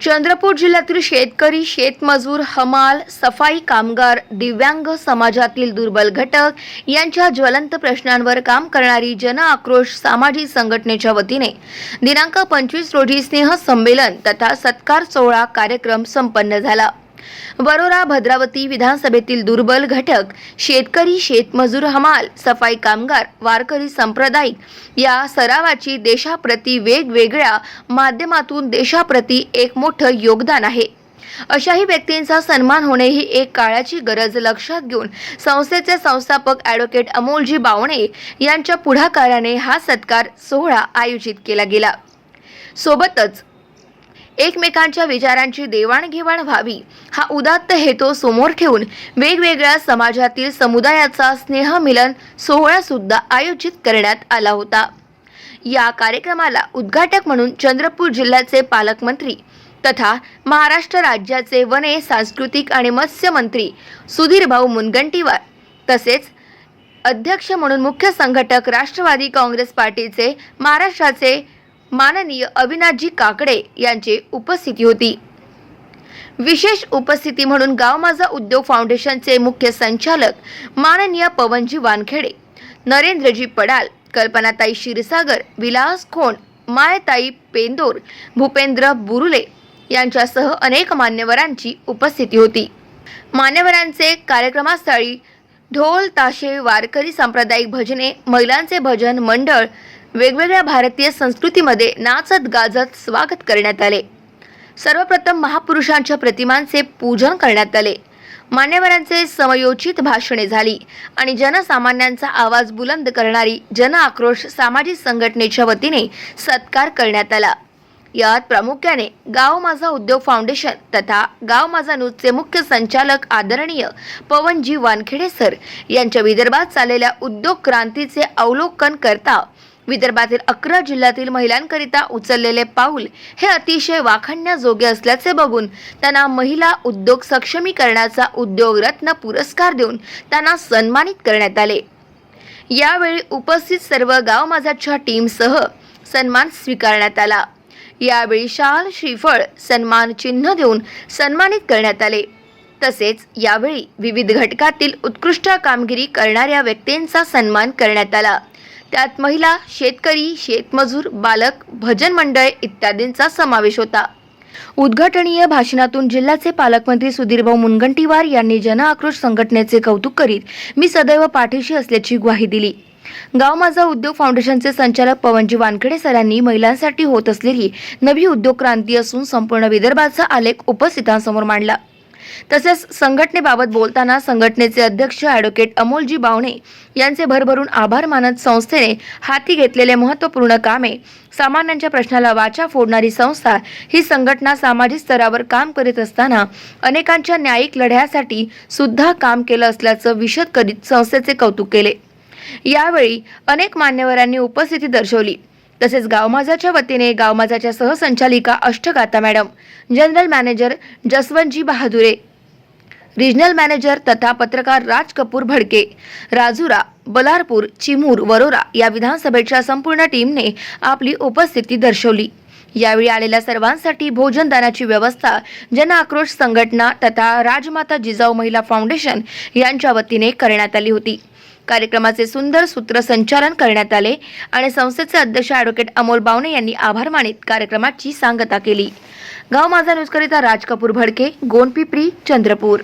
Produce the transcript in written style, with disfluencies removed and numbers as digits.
चंद्रपूर जिल्ह्यातील शेतकरी, शेतमजूर, हमाल, सफाई कामगार, दिव्यांग समाजातील दुर्बल घटक यांच्या ज्वलंत प्रश्नांवर काम करणारी जन आक्रोश सामाजिक संघटनेच्या वतीने दिनांक 25 रोजी स्नेह संमेलन तथा सत्कार सोहळा कार्यक्रम संपन्न झाला। वरोरा भद्रावती विधानसभेतील दुर्बल घटक शेतकरी, शेतमजूर, हमाल, सफाई कामगार, वारकरी सांप्रदायिक या सरावाची देशाप्रती वेगवेगळ्या माध्यमातून देशाप्रती एक मोठं योगदान आहे। अशाही व्यक्तींचा सन्मान होणे ही एक काळाची गरज लक्षात घेऊन संस्थेचे संस्थापक ॲडव्होकेट अमोलजी बावणे यांच्या पुढाकाराने हा सत्कार सोहळा आयोजित केला गेला। सोबतच एकमेकांच्या विचारांची देवाणघेवाण व्हावी हा उदात्त हेतू समोर ठेवून वेगवेगळ्या समाजातील समुदायाचा स्नेह मिलन सोहळा सुद्धा आयोजित करण्यात आला होता। या कार्यक्रमाला उद्घाटक म्हणून चंद्रपूर जिल्ह्याचे पालकमंत्री तथा महाराष्ट्र राज्याचे वने, सांस्कृतिक आणि मत्स्य मंत्री सुधीरभाऊ मुनगंटीवार तसेच अध्यक्ष म्हणून मुख्य संघटक राष्ट्रवादी काँग्रेस पार्टीचे महाराष्ट्राचे माननीय अविनाशजी काकडे यांची उपस्थिती होती। विशेष उपस्थिती म्हणून गाव माझा उद्योग फाउंडेशनचे मुख्य संचालक माननीय पवनजी वानखेडे, नरेंद्रजी पडाल, कल्पनाताई क्षीरसागर, विलास खोंड, मायताई पेंदोर, भूपेंद्र बुरुले यांच्यासह अनेक मान्यवरांची उपस्थिती होती। मान्यवरांचे कार्यक्रमस्थळी ढोल ताशे, वारकरी सांप्रदायिक भजने, महिलांचे भजन मंडळ, वेगवेगळ्या भारतीय संस्कृतीमध्ये नाचत गाजत स्वागत करण्यात आले। सर्वप्रथम महापुरुषांच्या प्रतिमांचे पूजन करण्यात आले। मान्यवरांचे समयोचित भाषणे झाली आणि जनसामान्यांचा आवाज बुलंद करणारी जन आक्रोश सामाजिक संघटनेच्या वतीने सत्कार करण्यात आला। यात प्रामुख्याने गाव माझा उद्योग फाउंडेशन तथा गाव माझा न्यूजचे मुख्य संचालक आदरणीय पवनजी वानखेडे सर यांच्या विदर्भात चाललेल्या उद्योग क्रांतीचे अवलोकन करता विदर्भातील 11 जिल्ह्यातील महिलांकरिता उचललेले पाऊल हे अतिशय वाखाणण्याजोगे असल्याचे बघून त्यांना महिला उद्योग सक्षमीकरणाचा उद्योग रत्न पुरस्कार देऊन त्यांना सन्मानित करण्यात आले। यावेळी उपस्थित सर्व गाव माझाच्या टीमसह सन्मान स्वीकारण्यात आला। यावेळी शाल, श्रीफळ, सन्मान चिन्ह देऊन सन्मानित करण्यात आले। तसेच यावेळी विविध घटकातील उत्कृष्ट कामगिरी करणाऱ्या व्यक्तींचा सन्मान करण्यात आला। त्यात महिला, शेतकरी, शेतमजूर, बालक, भजन मंडळ इत्यादींचा समावेश होता। उद्घाटनीय भाषणातून जिल्ह्याचे पालकमंत्री सुधीरभाऊ मुनगंटीवार यांनी जन आक्रोश संघटनेचे कौतुक करीत मी सदैव पाठीशी असल्याची ग्वाही दिली। गाव माझा उद्योग फाउंडेशनचे संचालक पवनजी वानखेडे सरांनी महिलांसाठी होत असलेली नवी उद्योग क्रांती असून संपूर्ण विदर्भाचा आलेख उपस्थितांसमोर मांडला। तसेच संघटनेबाबत बोलताना संघटनेचे अध्यक्ष ॲडव्होकेट अमोलजी बावणे यांचे भरभरून आभार मानत संस्थेने हाती घेतलेले महत्त्वपूर्ण कामे, सामान्यांच्या प्रश्नाला वाचा फोडणारी संस्था ही संघटना सामाजिक स्तरावर काम करीत असताना अनेकांच्या न्यायिक लढ्यासाठी सुद्धा काम केलं असल्याचं विशद करीत संस्थेचे कौतुक केले। यावेळी अनेक मान्यवरांनी उपस्थिती दर्शवली। तसेच गाव माझाच्या वतीने गाव माझाच्या सहसंचालिका अष्टगाता madam, general manager Jaswantji Bahadure, regional manager तथा पत्रकार राज कपूर भडके, राजुरा, बलारपूर, चिमूर, वरोरा या विधानसभेच्या संपूर्ण टीमने आपली उपस्थिती दर्शवली। यावेळी आलेल्या सर्वांसाठी भोजनदानाची व्यवस्था जन आक्रोश संघटना तथा राजमाता जिजाऊ महिला फाउंडेशन यांच्या वतीने करण्यात आली होती। कार्यक्रमाचे सुंदर सूत्रसंचालन करण्यात आले आणि संस्थेचे अध्यक्ष ॲडव्होकेट अमोल बावणे यांनी आभार मानित कार्यक्रमाची सांगता केली। गाव माझा न्यूजकरिता राज कपूर भडके, गोंडपिपरी, चंद्रपूर।